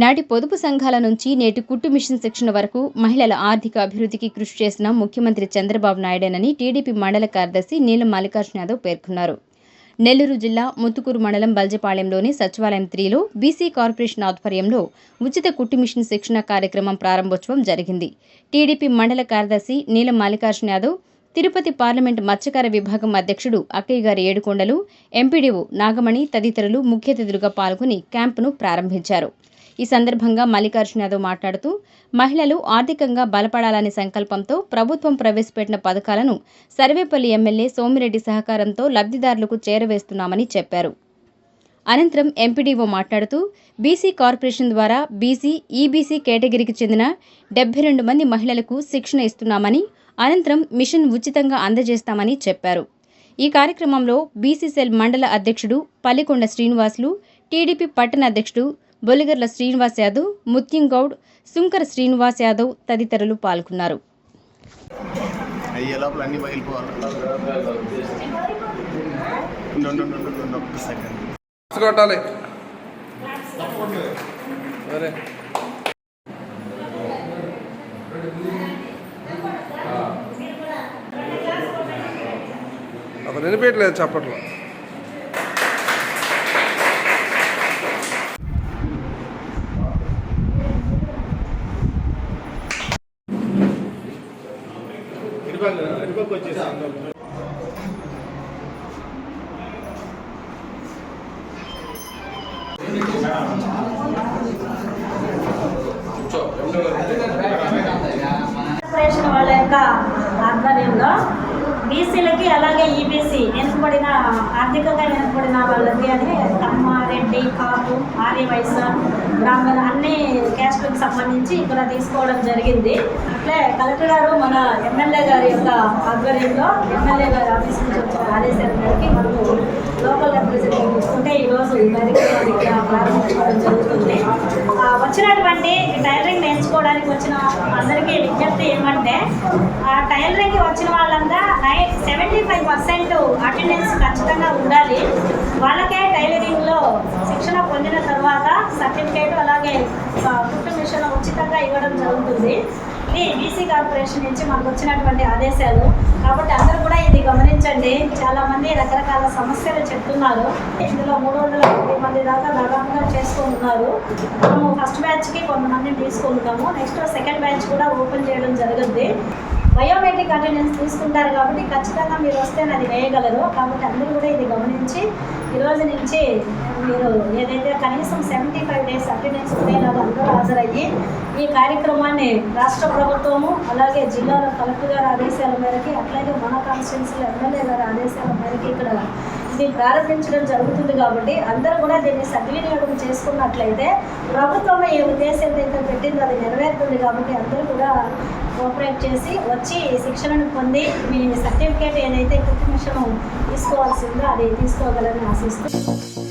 నాటి పొదుపు సంఘాల నుంచి నేటి కుట్టు మిషన్ శిక్షణ వరకు మహిళల ఆర్థిక అభివృద్ధికి కృషి చేసిన ముఖ్యమంత్రి చంద్రబాబు నాయుడేనని టీడీపీ మండల కార్యదర్శి నీలం మల్లికార్జున యాదవ్ పేర్కొన్నారు. నెల్లూరు జిల్లా ముత్తుకూరు మండలం బల్జపాలెంలోని సచివాలయం 3లో బీసీ కార్పొరేషన్ ఆధ్వర్యంలో ఉచిత కుట్టు మిషన్ శిక్షణ కార్యక్రమం ప్రారంభోత్సవం జరిగింది. టీడీపీ మండల కార్యదర్శి నీలం మల్లికార్జున యాదవ్, తిరుపతి పార్లమెంటు మత్స్యకార విభాగం అధ్యక్షుడు అక్కయ్యగారి ఏడుకొండలు, ఎంపీడీఓ నాగమణి తదితరులు ముఖ్య అతిథులుగా పాల్గొని క్యాంపును ప్రారంభించారు. ఈ సందర్భంగా మల్లికార్జున యాదవ్ మాట్లాడుతూ, మహిళలు ఆర్థికంగా బలపడాలనే సంకల్పంతో ప్రభుత్వం ప్రవేశపెట్టిన పథకాలను సర్వేపల్లి ఎమ్మెల్యే సోమిరెడ్డి సహకారంతో లబ్ధిదారులకు చేరవేస్తున్నామని చెప్పారు. అనంతరం ఎంపీడీఓ మాట్లాడుతూ, బీసీ కార్పొరేషన్ ద్వారా బీసీ, ఈబీసీ కేటగిరీకి చెందిన 72 మంది మహిళలకు శిక్షణ ఇస్తున్నామని, అనంతరం మిషన్ ఉచితంగా అందజేస్తామని చెప్పారు. ఈ కార్యక్రమంలో బీసీసెల్ మండల అధ్యక్షుడు పల్లికొండ శ్రీనివాసులు, టీడీపీ పట్టణ అధ్యక్షుడు బొలిగర్ల శ్రీనివాస్ యాదవ్, ముత్యం గౌడ్, సుంకర శ్రీనివాస్ యాదవ్ తదితరులు పాల్గొన్నారు. నిలిపేయట్లేదు చప్పట్లో. వాళ్ళ యొక్క ఆధ్వర్యంలో బీసీలకి అలాగే ఈబీసీ వెనుకబడిన ఆర్థికంగా వెనుకబడిన వాళ్ళకి అని కమ్మ, రెడ్డి, కాపు, ఆర్య వైశ్య, బ్రాహ్మణ అన్ని క్యాస్ట్లకు సంబంధించి ఇక్కడ తీసుకోవడం జరిగింది. అట్లే కలెక్టర్ గారు మన ఎమ్మెల్యే గారి యొక్క ఆధ్వర్యంలో ఎమ్మెల్యే గారి ఆఫీస్ నుంచి వచ్చిన ఆదేశాల మేరకి మనము లోకల్ రిప్రజెంటేటివ్ తీసుకుంటే ఈరోజు ఈ కార్యక్రమాన్ని ఇక్కడ ప్రారంభించడం జరుగుతుంది. వచ్చినటువంటి టైలరింగ్ నేర్చుకోవడానికి వచ్చిన అందరికీ విజ్ఞప్తి ఏమంటే, ఆ టైలరింగ్కి వచ్చిన వాళ్ళంతా 75% అటెండెన్స్ ఖచ్చితంగా ఉండాలి. వాళ్ళకే టైలరింగ్లో శిక్షణ పొందిన తర్వాత సర్టిఫికేట్ అలాగే కుట్టు మిషన్ ఉచితంగా ఇవ్వడం జరుగుతుంది. ఇది బీసీ కార్పొరేషన్ నుంచి మనకు వచ్చినటువంటి ఆదేశాలు. కాబట్టి అందరూ కూడా ఇది గమనించండి. చాలామంది రకరకాల సమస్యలు చెప్తున్నారు. ఇందులో 350 మంది దాకా దాదాపుగా చేసుకుంటున్నారు. మనము ఫస్ట్ బ్యాచ్కి కొంతమందిని తీసుకుంటాము. నెక్స్ట్ సెకండ్ బ్యాచ్ కూడా ఓపెన్ చేయడం జరుగుతుంది. బయోమెట్రిక్ అటెండెన్స్ తీసుకుంటారు కాబట్టి ఖచ్చితంగా మీరు వస్తే అది వేయగలరు. కాబట్టి అందరూ కూడా ఇది గమనించి ఈరోజు నుంచి మీరు ఏదైతే కనీసం 75 డేస్ అటెండెన్స్ ఉండేలాగా అందరూ హాజరయ్యి ఈ కార్యక్రమాన్ని రాష్ట్ర ప్రభుత్వము అలాగే జిల్లాలో కలెక్టర్ గారి ఆదేశాల మేరకి అట్లాగే మన కాన్స్టిట్యున్సీలో ఎమ్మెల్యే గారి ఆదేశాల మేరకి ఇక్కడ ఇది ప్రారంభించడం జరుగుతుంది. కాబట్టి అందరూ కూడా దీన్ని సద్వినియోగం చేసుకున్నట్లయితే ప్రభుత్వం ఏ ఉద్దేశం అయితే పెట్టిందో అది నెరవేరుతుంది. కాబట్టి అందరూ కూడా కోఆపరేట్ చేసి వచ్చి శిక్షణను పొంది మీ సర్టిఫికేట్ ఏదైతే కుట్టు మిషన్ తీసుకోవాల్సిందో అది తీసుకోగలని ఆశిస్తూ